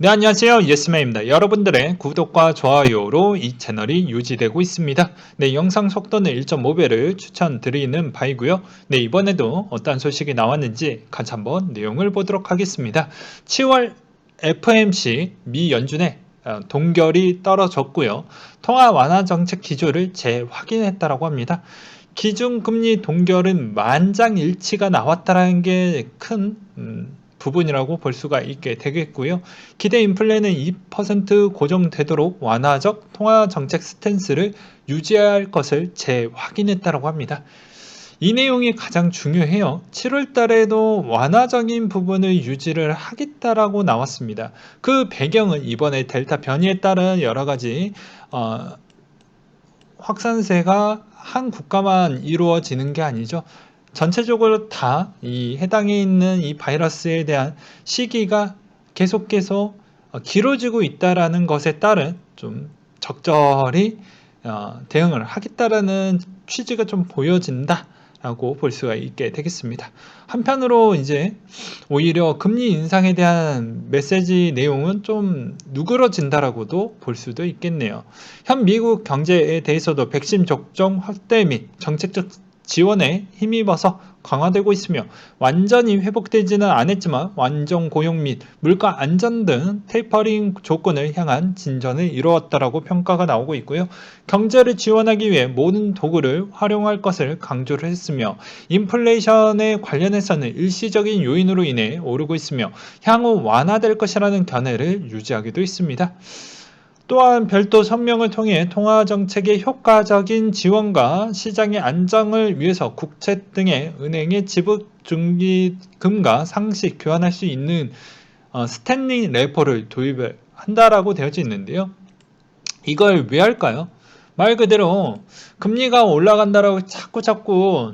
네, 안녕하세요. 예스맨입니다. 여러분들의 구독과 좋아요로 이 채널이 유지되고 있습니다. 네, 영상 속도는 1.5배를 추천드리는 바이고요. 네, 이번에도 어떤 소식이 나왔는지 같이 한번 내용을 보도록 하겠습니다. 7월 FMC 미 연준의 동결이 떨어졌고요. 통화 완화 정책 기조를 재확인했다라고 합니다. 기준금리 동결은 만장일치가 나왔다는 게 큰 부분이라고 볼 수가 있게 되겠고요. 기대 인플레는 2% 고정되도록 완화적 통화 정책 스탠스를 유지할 것을 재확인했다고 합니다. 이 내용이 가장 중요해요. 7월 달에도 완화적인 부분을 유지를 하겠다라고 나왔습니다. 그 배경은 이번에 델타 변이에 따른 여러 가지 확산세가 한 국가만 이루어지는 게 아니죠. 전체적으로 다 이 해당에 있는 이 바이러스에 대한 시기가 계속 길어지고 있다라는 것에 따른 좀 적절히 대응을 하겠다라는 취지가 좀 보여진다. 라고 볼 수가 있게 되겠습니다. 한편으로 이제 오히려 금리 인상에 대한 메시지 내용은 좀 누그러진다라고도 볼 수도 있겠네요. 현 미국 경제에 대해서도 백신 접종 확대 및 정책적 지원에 힘입어서 강화되고 있으며 완전히 회복되지는 않았지만 완전 고용 및 물가 안전 등 테이퍼링 조건을 향한 진전을 이루었다라고 평가가 나오고 있고요. 경제를 지원하기 위해 모든 도구를 활용할 것을 강조를 했으며 인플레이션에 관련해서는 일시적인 요인으로 인해 오르고 있으며 향후 완화될 것이라는 견해를 유지하기도 했습니다. 또한 별도 성명을 통해 통화정책의 효과적인 지원과 시장의 안정을 위해서 국채 등의 은행의 지급 중기금과 상시 교환할 수 있는 스탠딩 레포를 도입을 한다라고 되어져 있는데요. 이걸 왜 할까요? 말 그대로 금리가 올라간다라고 자꾸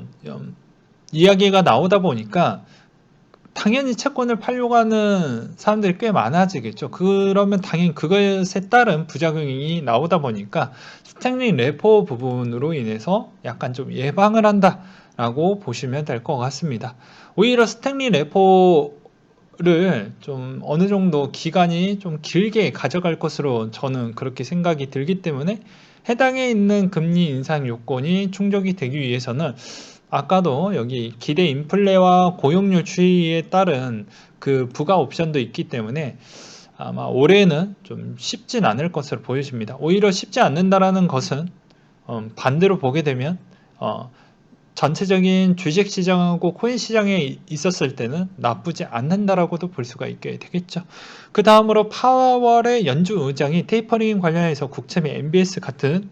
이야기가 나오다 보니까 당연히 채권을 팔려고 하는 사람들이 꽤 많아지겠죠. 그러면 당연히 그것에 따른 부작용이 나오다 보니까 스탠리 레포 부분으로 인해서 약간 좀 예방을 한다라고 보시면 될 것 같습니다. 오히려 스탠리 레포를 좀 어느 정도 기간이 좀 길게 가져갈 것으로 저는 그렇게 생각이 들기 때문에 해당에 있는 금리 인상 요건이 충족이 되기 위해서는 아까도 여기 기대 인플레와 고용률 추이에 따른 그 부가 옵션도 있기 때문에 아마 올해는 좀 쉽진 않을 것으로 보여집니다. 오히려 쉽지 않는다라는 것은 반대로 보게 되면 전체적인 주식 시장하고 코인 시장에 있었을 때는 나쁘지 않는다라고도 볼 수가 있게 되겠죠. 그 다음으로 파월의 연준 의장이 테이퍼링 관련해서 국채 및 MBS 같은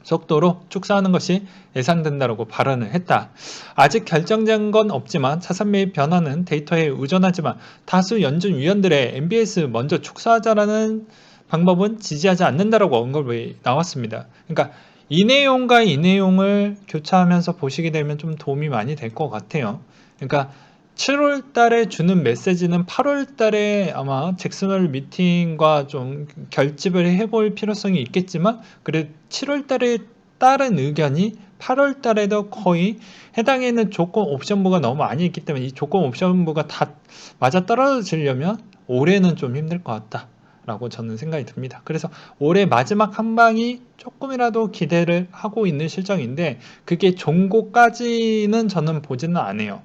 속도로 축소하는 것이 예상된다고 발언을 했다. 아직 결정된 건 없지만 차선 매입 변화는 데이터에 의존하지만 다수 연준 위원들의 MBS 먼저 축소하자라는 방법은 지지하지 않는다라고 언급이 나왔습니다. 그러니까 이 내용과 이 내용을 교차하면서 보시게 되면 좀 도움이 많이 될 것 같아요. 그러니까 7월 달에 주는 메시지는 8월 달에 아마 잭슨홀 미팅과 좀 결집을 해볼 필요성이 있겠지만, 그래 7월 달에 따른 의견이 8월 달에도 거의 해당에 있는 조건 옵션부가 너무 많이 있기 때문에 이 조건 옵션부가 다 맞아 떨어지려면 올해는 좀 힘들 것 같다. 라고 저는 생각이 듭니다. 그래서 올해 마지막 한 방이 조금이라도 기대를 하고 있는 실정인데 그게 종고까지는 저는 보지는 않아요.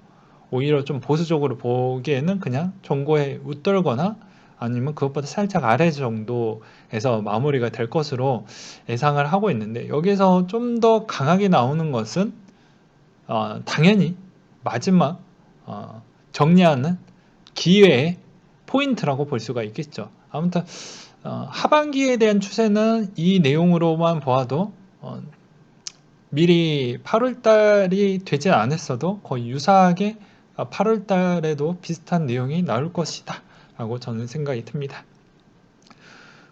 오히려 좀 보수적으로 보기에는 그냥 종고에 웃돌거나 아니면 그것보다 살짝 아래 정도에서 마무리가 될 것으로 예상을 하고 있는데 여기서 좀 더 강하게 나오는 것은 당연히 마지막 정리하는 기회의 포인트라고 볼 수가 있겠죠. 아무튼 하반기에 대한 추세는 이 내용으로만 보아도 미리 8월 달이 되지 않았어도 거의 유사하게 8월 달에도 비슷한 내용이 나올 것이다 라고 저는 생각이 듭니다.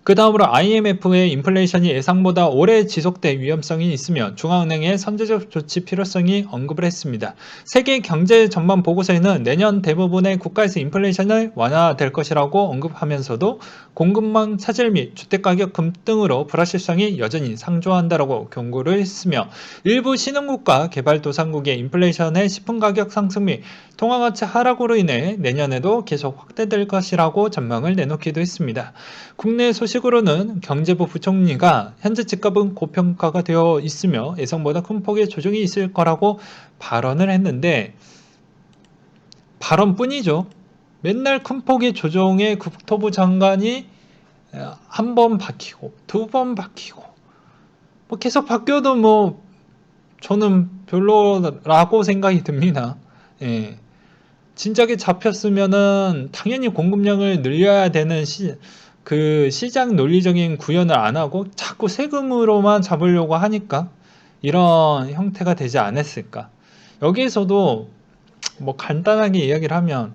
그 다음으로 IMF의 인플레이션이 예상보다 오래 지속될 위험성이 있으며 중앙은행의 선제적 조치 필요성이 언급을 했습니다. 세계 경제 전망 보고서에는 내년 대부분의 국가에서 인플레이션을 완화될 것이라고 언급하면서도 공급망 차질 및 주택가격 급등으로 불확실성이 여전히 상존한다라고 경고를 했으며 일부 신흥국가 개발도상국의 인플레이션의 식품 가격 상승 및 통화가치 하락으로 인해 내년에도 계속 확대될 것이라고 전망을 내놓기도 했습니다. 국내 소식으로는 경제부 부총리가 현재 집값은 고평가가 되어 있으며 예상보다 큰 폭의 조정이 있을 거라고 발언을 했는데 발언뿐이죠. 맨날 큰 폭의 조정에 국토부 장관이 한 번 바뀌고 두 번 바뀌고 뭐 계속 바뀌어도 뭐 저는 별로라고 생각이 듭니다. 예. 진작에 잡혔으면은 당연히 공급량을 늘려야 되는 그 시장 논리적인 구현을 안 하고 자꾸 세금으로만 잡으려고 하니까 이런 형태가 되지 않았을까. 여기에서도 뭐 간단하게 이야기를 하면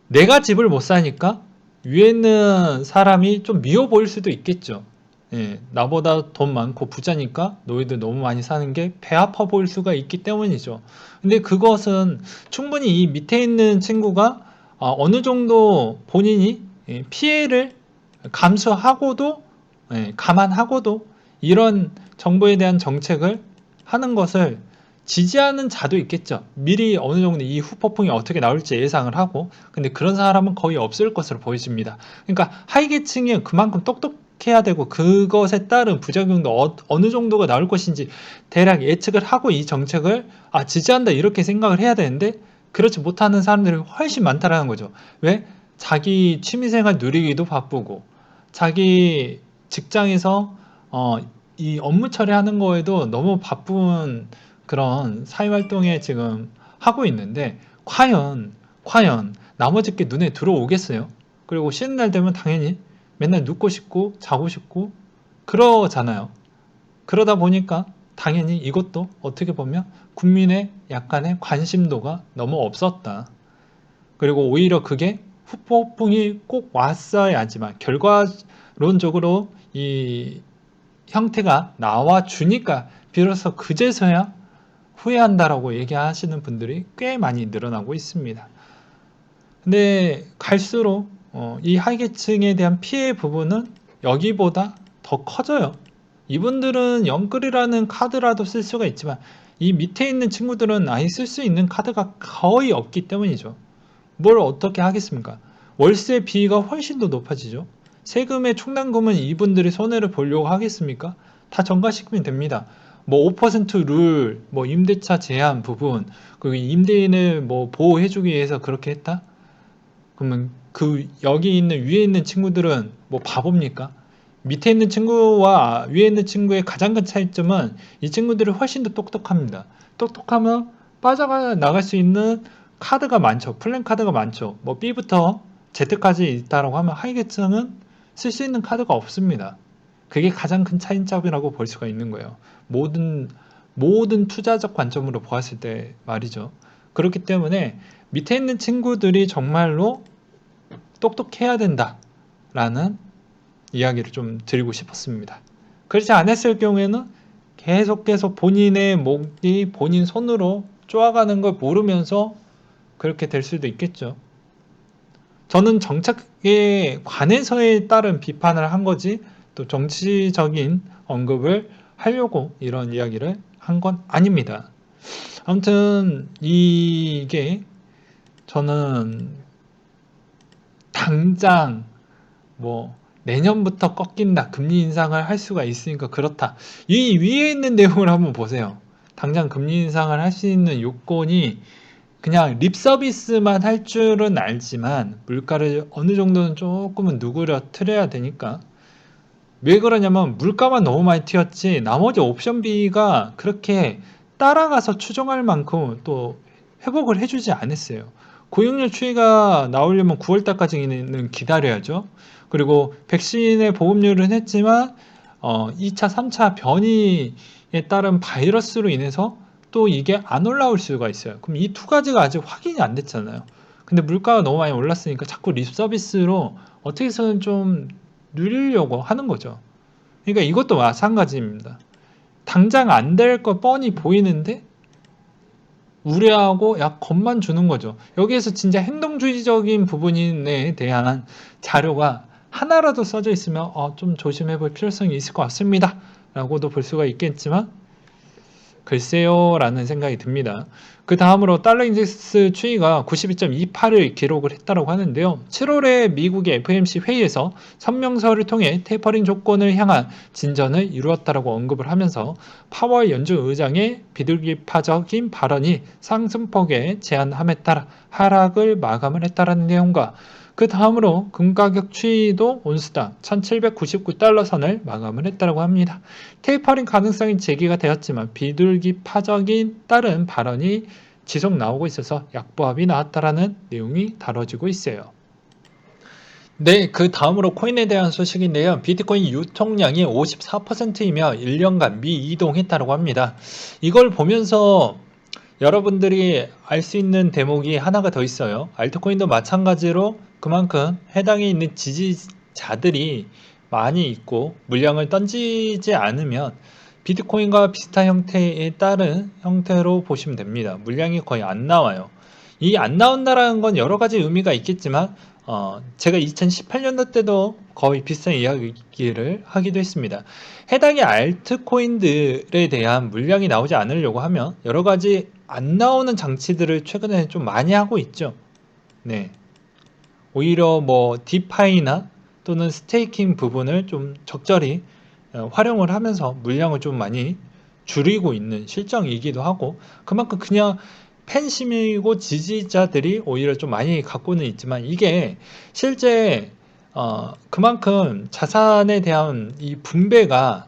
내가 집을 못 사니까 위에 있는 사람이 좀 미워 보일 수도 있겠죠. 예, 나보다 돈 많고 부자니까 너희들 너무 많이 사는 게 배 아파 보일 수가 있기 때문이죠. 근데 그것은 충분히 이 밑에 있는 친구가 어느 정도 본인이 피해를 감수하고도 감안하고도 이런 정부에 대한 정책을 하는 것을 지지하는 자도 있겠죠. 미리 어느 정도 이 후폭풍이 어떻게 나올지 예상을 하고 근데 그런 사람은 거의 없을 것으로 보여집니다. 그러니까 하위계층이 그만큼 똑똑해야 되고 그것에 따른 부작용도 어느 정도가 나올 것인지 대략 예측을 하고 이 정책을 지지한다 이렇게 생각을 해야 되는데 그렇지 못하는 사람들이 훨씬 많다라는 거죠. 왜? 자기 취미생활 누리기도 바쁘고 자기 직장에서 이 업무 처리하는 거에도 너무 바쁜 그런 사회활동에 지금 하고 있는데 과연 나머지 게 눈에 들어오겠어요? 그리고 쉬는 날 되면 당연히 맨날 눕고 싶고 자고 싶고 그러잖아요. 그러다 보니까 당연히 이것도 어떻게 보면 국민의 약간의 관심도가 너무 없었다. 그리고 오히려 그게 후폭풍이 꼭 왔어야지만 결과론적으로 이 형태가 나와주니까 비로소 그제서야 후회한다라고 얘기하시는 분들이 꽤 많이 늘어나고 있습니다. 근데 갈수록 이 하계층에 대한 피해 부분은 여기보다 더 커져요. 이분들은 영끌이라는 카드라도 쓸 수가 있지만 이 밑에 있는 친구들은 아예 쓸 수 있는 카드가 거의 없기 때문이죠. 뭘 어떻게 하겠습니까? 월세 비가 훨씬 더 높아지죠. 세금의 충당금은 이분들이 손해를 보려고 하겠습니까? 다 전가시키면 됩니다. 뭐 5% 룰, 뭐 임대차 제한 부분, 그리고 임대인을 뭐 보호해주기 위해서 그렇게 했다? 그러면 그 여기 있는 위에 있는 친구들은 뭐 바보입니까? 밑에 있는 친구와 위에 있는 친구의 가장 큰 차이점은 이 친구들이 훨씬 더 똑똑합니다. 똑똑하면 빠져가 나갈 수 있는 카드가 많죠. 플랜 카드가 많죠. 뭐 B부터 Z까지 있다라고 하면 하이계층은 쓸 수 있는 카드가 없습니다. 그게 가장 큰 차이점이라고 볼 수가 있는 거예요. 모든 투자적 관점으로 보았을 때 말이죠. 그렇기 때문에 밑에 있는 친구들이 정말로 똑똑해야 된다라는 이야기를 좀 드리고 싶었습니다. 그렇지 않았을 경우에는 계속 본인의 목이 본인 손으로 쪼아가는 걸 모르면서 그렇게 될 수도 있겠죠. 저는 정책에 관해서에 따른 비판을 한 거지 또 정치적인 언급을 하려고 이런 이야기를 한 건 아닙니다. 아무튼 이게 저는 당장 뭐 내년부터 꺾인다 금리 인상을 할 수가 있으니까 그렇다 이 위에 있는 내용을 한번 보세요. 당장 금리 인상을 할 수 있는 요건이 그냥 립 서비스만 할 줄은 알지만 물가를 어느 정도는 조금은 누그러뜨려야 되니까 왜 그러냐면 물가만 너무 많이 튀었지 나머지 옵션비가 그렇게 따라가서 추정할 만큼 또 회복을 해주지 않았어요. 고용률 추이가 나오려면 9월달까지는 기다려야죠. 그리고 백신의 보급률은 했지만 2차, 3차 변이에 따른 바이러스로 인해서 또 이게 안 올라올 수가 있어요. 그럼 이 두 가지가 아직 확인이 안 됐잖아요. 근데 물가가 너무 많이 올랐으니까 자꾸 립 서비스로 어떻게 해서는 좀 누리려고 하는 거죠. 그러니까 이것도 마찬가지입니다. 당장 안 될 거 뻔히 보이는데 우려하고 약 겁만 주는 거죠. 여기에서 진짜 행동주의적인 부분에 대한 자료가 하나라도 써져 있으면 좀 조심해 볼 필요성이 있을 것 같습니다. 라고도 볼 수가 있겠지만 글쎄요 라는 생각이 듭니다. 그 다음으로 달러 인덱스 추이가 92.28을 기록을 했다고 하는데요. 7월에 미국의 FOMC 회의에서 성명서를 통해 테이퍼링 조건을 향한 진전을 이루었다고 언급을 하면서 파월 연준 의장의 비둘기파적인 발언이 상승폭에 제한함에 따라 하락을 마감을 했다는 내용과 그 다음으로 금가격 추이도 온수당 1799달러 선을 마감을 했다고 합니다. 테이퍼링 가능성이 제기가 되었지만 비둘기파적인 다른 발언이 지속 나오고 있어서 약보합이 나왔다라는 내용이 다뤄지고 있어요. 네, 그 다음으로 코인에 대한 소식인데요. 비트코인 유통량이 54%이며 1년간 미이동했다고 합니다. 이걸 보면서 여러분들이 알 수 있는 대목이 하나가 더 있어요. 알트코인도 마찬가지로 그만큼 해당에 있는 지지자들이 많이 있고 물량을 던지지 않으면 비트코인과 비슷한 형태에 따른 형태로 보시면 됩니다. 물량이 거의 안 나와요. 이 안 나온다라는 건 여러 가지 의미가 있겠지만 제가 2018년도 때도 거의 비슷한 이야기를 하기도 했습니다. 해당의 알트코인들에 대한 물량이 나오지 않으려고 하면 여러 가지 안 나오는 장치들을 최근에 좀 많이 하고 있죠. 네. 오히려 뭐 디파이나 또는 스테이킹 부분을 좀 적절히 활용을 하면서 물량을 좀 많이 줄이고 있는 실정이기도 하고 그만큼 그냥 팬심이고 지지자들이 오히려 좀 많이 갖고는 있지만 이게 실제 그만큼 자산에 대한 이 분배가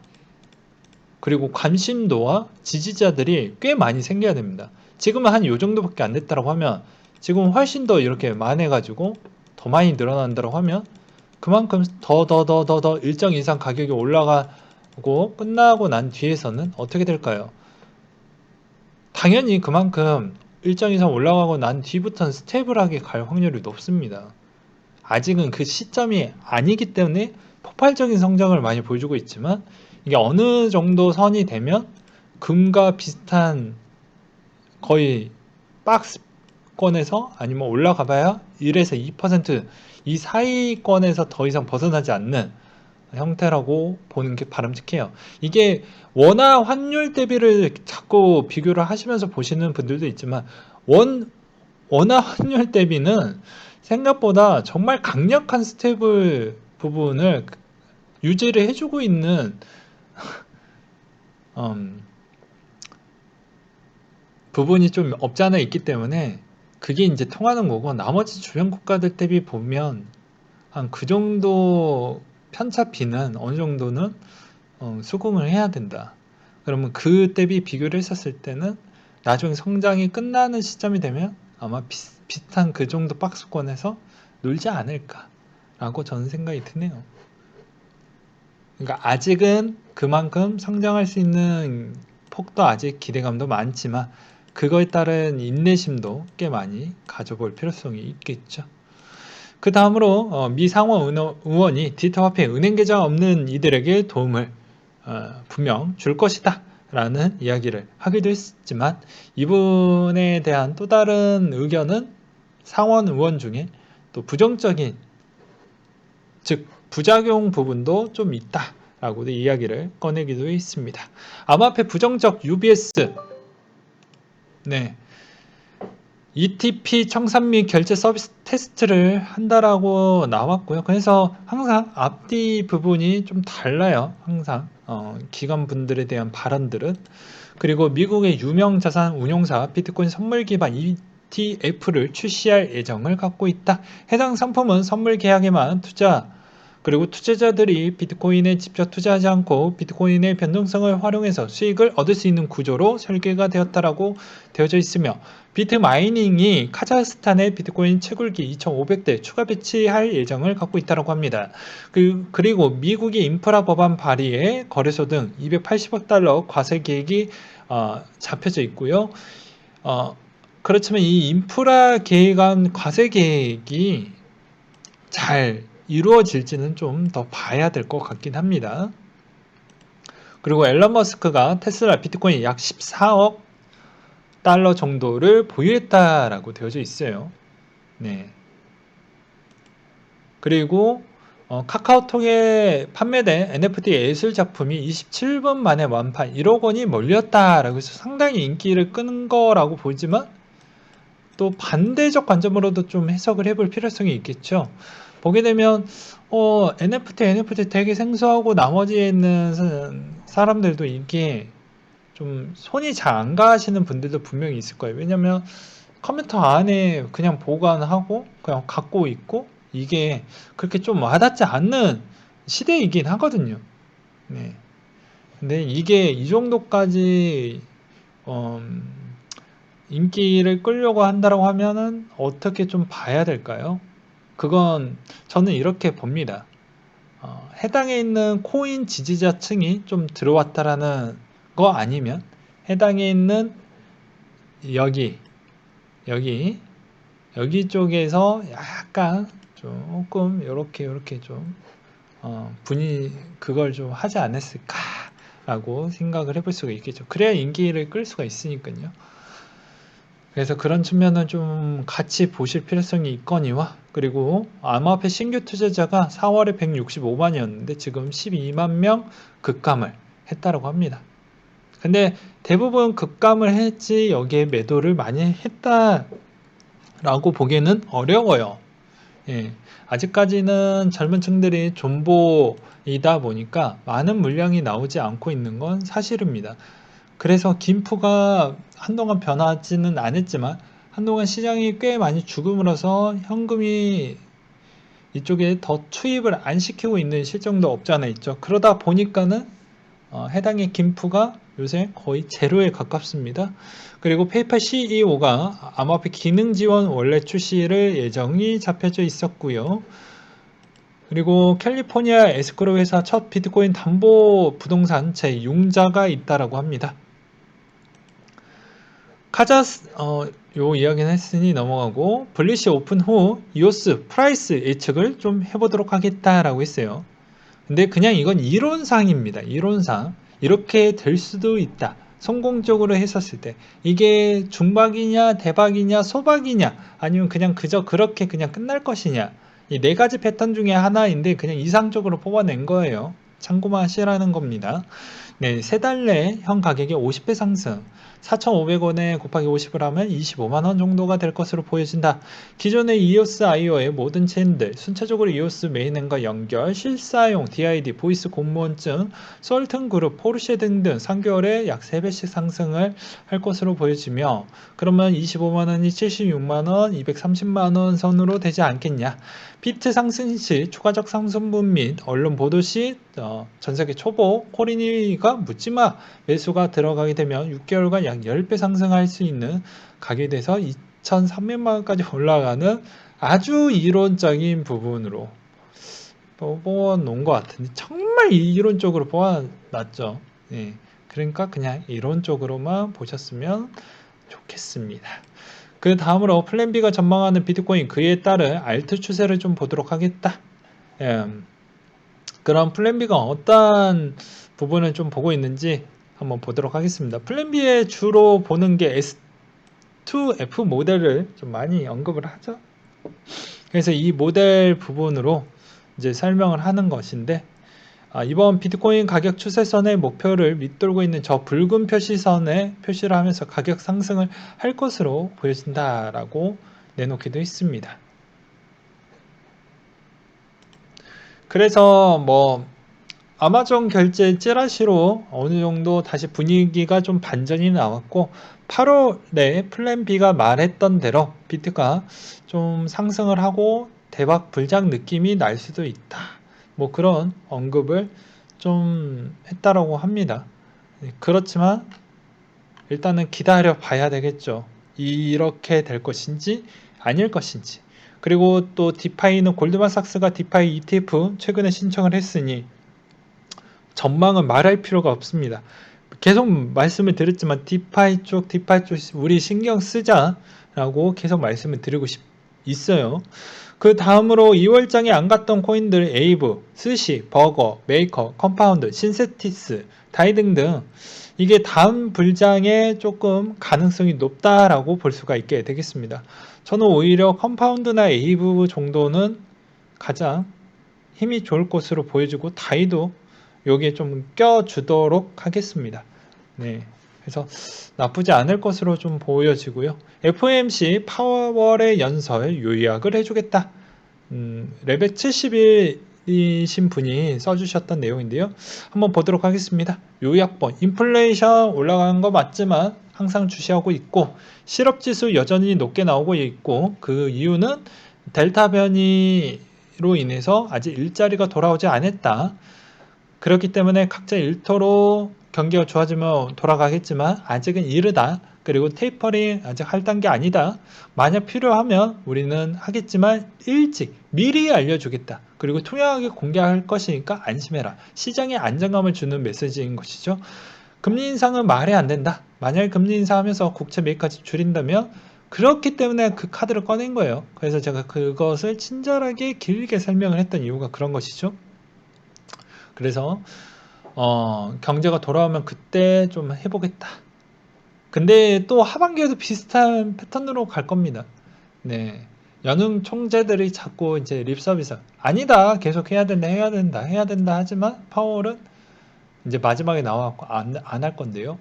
그리고 관심도와 지지자들이 꽤 많이 생겨야 됩니다. 지금은 한 요 정도밖에 안 됐다고 하면 지금 훨씬 더 이렇게 많아가지고 더 많이 늘어난다고 하면 그만큼 더 일정 이상 가격이 올라가고 끝나고 난 뒤에서는 어떻게 될까요? 당연히 그만큼 일정 이상 올라가고 난 뒤부터는 스테이블하게 갈 확률이 높습니다. 아직은 그 시점이 아니기 때문에 폭발적인 성장을 많이 보여주고 있지만 이게 어느 정도 선이 되면 금과 비슷한 거의 박스권에서 아니면 올라가 봐야 1에서 2%이 사이권에서 더 이상 벗어나지 않는 형태라고 보는 게 바람직해요. 이게 원화 환율 대비를 자꾸 비교를 하시면서 보시는 분들도 있지만 원화 환율 대비는 생각보다 정말 강력한 스테이블 부분을 유지를 해주고 있는 부분이 좀 없지 않아 있기 때문에 그게 이제 통하는 거고 나머지 주변 국가들 대비 보면 한 그 정도 편차비는 어느 정도는 수긍을 해야 된다. 그러면 그 대비 비교를 했었을 때는 나중에 성장이 끝나는 시점이 되면 아마 비슷한 그 정도 박스권에서 놀지 않을까라고 저는 생각이 드네요. 그러니까 아직은 그만큼 성장할 수 있는 폭도 아직 기대감도 많지만 그거에 따른 인내심도 꽤 많이 가져볼 필요성이 있겠죠. 그 다음으로 미 상원 의원이 디지털 화폐 은행 계좌 없는 이들에게 도움을 분명 줄 것이다 라는 이야기를 하기도 했지만 이분에 대한 또 다른 의견은 상원 의원 중에 또 부정적인 즉 부작용 부분도 좀 있다 라고도 이야기를 꺼내기도 했습니다. 암호화폐 부정적 UBS 네. ETP 청산 및 결제 서비스 테스트를 한다라고 나왔고요. 그래서 항상 앞뒤 부분이 좀 달라요. 항상 기관분들에 대한 발언들은. 그리고 미국의 유명 자산 운용사 비트코인 선물 기반 ETF를 출시할 예정을 갖고 있다. 해당 상품은 선물 계약에만 투자 그리고 투자자들이 비트코인에 직접 투자하지 않고 비트코인의 변동성을 활용해서 수익을 얻을 수 있는 구조로 설계가 되었다라고 되어져 있으며 비트마이닝이 카자흐스탄의 비트코인 채굴기 2,500대 추가 배치할 예정을 갖고 있다고 합니다. 그리고 미국의 인프라 법안 발의에 거래소 등 280억 달러 과세 계획이 잡혀져 있고요. 그렇지만 이 인프라 계획안 과세 계획이 잘 이루어질지는 좀 더 봐야 될 것 같긴 합니다. 그리고 앨런 머스크가 테슬라 비트코인 약 14억 달러 정도를 보유했다라고 되어져 있어요. 네. 그리고 카카오톡에 판매된 NFT 예술 작품이 27분 만에 완판 1억 원이 몰렸다라고 해서 상당히 인기를 끄는 거라고 보지만 또 반대적 관점으로도 좀 해석을 해볼 필요성이 있겠죠. 보게 되면 NFT 되게 생소하고 나머지에 있는 사람들도 이게 좀 손이 잘 안 가시는 분들도 분명히 있을 거예요. 왜냐면 컴퓨터 안에 그냥 보관하고 그냥 갖고 있고 이게 그렇게 좀 와닿지 않는 시대이긴 하거든요. 네. 근데 이게 이 정도까지 인기를 끌려고 한다고 하면은 어떻게 좀 봐야 될까요? 그건 저는 이렇게 봅니다. 해당에 있는 코인 지지자층이 좀 들어왔다라는 거 아니면 해당에 있는 여기 여기 여기 쪽에서 약간 조금 요렇게 좀 분위 그걸 좀 하지 않았을까라고 생각을 해볼 수가 있겠죠. 그래야 인기를 끌 수가 있으니까요. 그래서 그런 측면은 좀 같이 보실 필요성이 있거니와 그리고 암호화폐 신규 투자자가 4월에 165만이었는데 지금 12만 명 급감을 했다고 합니다. 근데 대부분 급감을 했지 여기에 매도를 많이 했다라고 보기에는 어려워요. 예, 아직까지는 젊은 층들이 존보이다 보니까 많은 물량이 나오지 않고 있는 건 사실입니다. 그래서 김프가 한동안 변하지는 않았지만 한동안 시장이 꽤 많이 죽음으로써 현금이 이쪽에 더 투입을 안 시키고 있는 실정도 없지 않아 있죠. 그러다 보니까는 해당의 김프가 요새 거의 제로에 가깝습니다. 그리고 페이팔 CEO가 암호화폐 기능 지원 원래 출시를 예정이 잡혀져 있었고요. 그리고 캘리포니아 에스크로 회사 첫 비트코인 담보 부동산 제6자가 있다라고 합니다. 요 이야기는 했으니 넘어가고 블리시 오픈 후 이오스 프라이스 예측을 좀 해보도록 하겠다라고 했어요. 근데 그냥 이건 이론상입니다. 이론상 이렇게 될 수도 있다. 성공적으로 했었을 때 이게 중박이냐 대박이냐 소박이냐 아니면 그냥 그저 그렇게 그냥 끝날 것이냐 이 네 가지 패턴 중에 하나인데 그냥 이상적으로 뽑아낸 거예요. 참고만 하시라는 겁니다. 네, 세 달 내에 현 가격의 50배 상승 4,500원에 곱하기 50을 하면 25만원 정도가 될 것으로 보여진다. 기존의 EOS IO의 모든 체인들, 순차적으로 EOS 메인엔과 연결, 실사용, DID, 보이스 공무원증, 썰튼 그룹, 포르쉐 등등 3개월에 약 3배씩 상승을 할 것으로 보여지며 그러면 25만원이 76만원, 230만원 선으로 되지 않겠냐. 비트 상승 시 추가적 상승분 및 언론 보도 시 전세계 초보 코리니가 묻지마 매수가 들어가게 되면 6개월간 약 10배 상승할 수 있는 가격에 대해서 2,300만원까지 올라가는 아주 이론적인 부분으로 뽑아놓은 것 같은데 정말 이론적으로 뽑아놨죠. 예, 그러니까 그냥 이론적으로만 보셨으면 좋겠습니다. 그 다음으로 플랜 B가 전망하는 비트코인 그에 따른 알트 추세를 좀 보도록 하겠다. 그럼 플랜 B가 어떤 부분을 좀 보고 있는지 한번 보도록 하겠습니다. 플랜 B에 주로 보는 게 S2F 모델을 좀 많이 언급을 하죠. 그래서 이 모델 부분으로 이제 설명을 하는 것인데 이번 비트코인 가격 추세선의 목표를 밑돌고 있는 저 붉은 표시선에 표시를 하면서 가격 상승을 할 것으로 보여진다라고 내놓기도 했습니다. 그래서 뭐 아마존 결제 찌라시로 어느 정도 다시 분위기가 좀 반전이 나왔고 8월에 플랜 B가 말했던 대로 비트가 좀 상승을 하고 대박 불장 느낌이 날 수도 있다. 뭐 그런 언급을 좀 했다라고 합니다. 그렇지만 일단은 기다려 봐야 되겠죠. 이렇게 될 것인지 아닐 것인지. 그리고 또 디파이는 골드만삭스가 디파이 ETF 최근에 신청을 했으니 전망은 말할 필요가 없습니다. 계속 말씀을 드렸지만 디파이 쪽 우리 신경 쓰자라고 계속 말씀을 드리고 있어요. 그 다음으로 2월장에 안 갔던 코인들 에이브, 스시, 버거, 메이커, 컴파운드, 신세티스, 다이 등등 이게 다음 불장에 조금 가능성이 높다라고 볼 수가 있게 되겠습니다. 저는 오히려 컴파운드나 에이브 정도는 가장 힘이 좋을 것으로 보여지고 다이도 여기에 좀 껴주도록 하겠습니다. 네, 그래서 나쁘지 않을 것으로 좀 보여지고요. FOMC 파월의 연설 요약을 해주겠다. 레벨 71이신 분이 써주셨던 내용인데요. 한번 보도록 하겠습니다. 요약본, 인플레이션 올라가는 거 맞지만 항상 주시하고 있고 실업지수 여전히 높게 나오고 있고 그 이유는 델타 변이로 인해서 아직 일자리가 돌아오지 않았다. 그렇기 때문에 각자 일터로 경기가 좋아지면 돌아가겠지만 아직은 이르다. 그리고 테이퍼링 아직 할 단계 아니다. 만약 필요하면 우리는 하겠지만 일찍 미리 알려주겠다. 그리고 투명하게 공개할 것이니까 안심해라. 시장에 안정감을 주는 메시지인 것이죠. 금리 인상은 말이 안 된다. 만약 금리 인상하면서 국채 매입까지 줄인다면 그렇기 때문에 그 카드를 꺼낸 거예요. 그래서 제가 그것을 친절하게 길게 설명을 했던 이유가 그런 것이죠. 그래서 경제가 돌아오면 그때 좀 해보겠다. 근데 또 하반기에도 비슷한 패턴으로 갈 겁니다. 네. 연흥 총재들이 자꾸 이제 립 서비스 아니다. 계속 해야 된다. 해야 된다 하지만 파월은 이제 마지막에 나와갖고 안 할 건데요.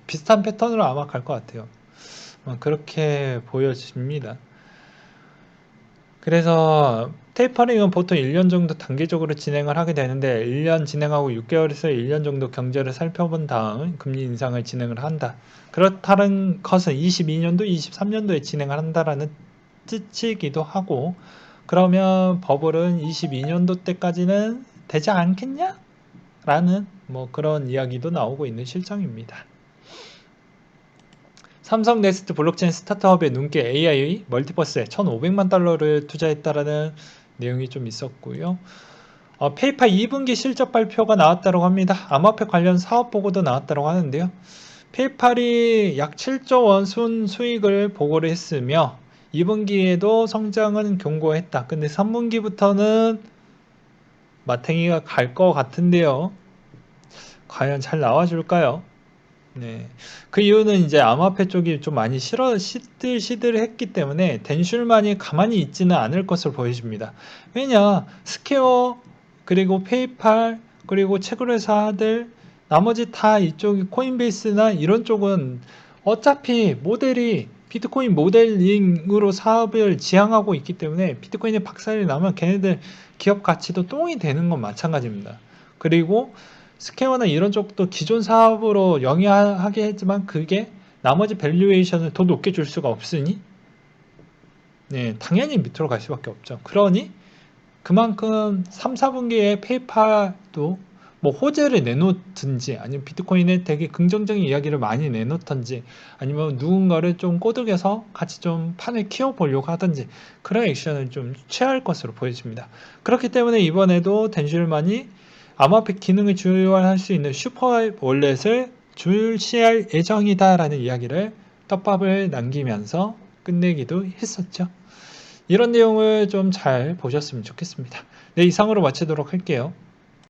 비슷한 패턴으로 아마 갈 것 같아요. 그렇게 보여집니다. 그래서 테이퍼링은 보통 1년 정도 단계적으로 진행을 하게 되는데 1년 진행하고 6개월에서 1년 정도 경제를 살펴본 다음 금리 인상을 진행을 한다. 그렇다는 것은 22년도, 23년도에 진행을 한다라는 뜻이기도 하고 그러면 버블은 22년도 때까지는 되지 않겠냐? 라는 뭐 그런 이야기도 나오고 있는 실정입니다. 삼성 넥스트 블록체인 스타트업의 눈길 AI 멀티버스에 1,500만 달러를 투자했다라는 내용이 좀 있었고요. 페이팔 2분기 실적 발표가 나왔다고 합니다. 암호화폐 관련 사업 보고도 나왔다고 하는데요. 페이팔이 약 7조 원 순수익을 보고를 했으며 2분기에도 성장은 견고했다. 근데 3분기부터는 마탱이가 갈 것 같은데요. 과연 잘 나와줄까요? 네. 그 이유는 이제 암호화폐 쪽이 좀 많이 시들시들했기 때문에 댄슐만이 가만히 있지는 않을 것으로 보여집니다. 왜냐, 스퀘어, 그리고 페이팔, 그리고 채굴회사들, 나머지 다 이쪽 코인베이스나 이런 쪽은 어차피 모델이 비트코인 모델링으로 사업을 지향하고 있기 때문에 비트코인의 박살이 나면 걔네들 기업 가치도 똥이 되는 건 마찬가지입니다. 그리고 스퀘어나 이런 쪽도 기존 사업으로 영위하게 했지만 그게 나머지 밸류에이션을 더 높게 줄 수가 없으니 네, 당연히 밑으로 갈 수밖에 없죠. 그러니 그만큼 3, 4분기에 페이팔도 뭐 호재를 내놓든지 아니면 비트코인에 되게 긍정적인 이야기를 많이 내놓든지 아니면 누군가를 좀 꼬드겨서 같이 좀 판을 키워보려고 하든지 그런 액션을 좀 취할 것으로 보여집니다. 그렇기 때문에 이번에도 댄슐만이 암호화폐 기능을 조율할 수 있는 슈퍼 월렛을 출시할 예정이다라는 이야기를 떡밥을 남기면서 끝내기도 했었죠. 이런 내용을 좀 잘 보셨으면 좋겠습니다. 네, 이상으로 마치도록 할게요.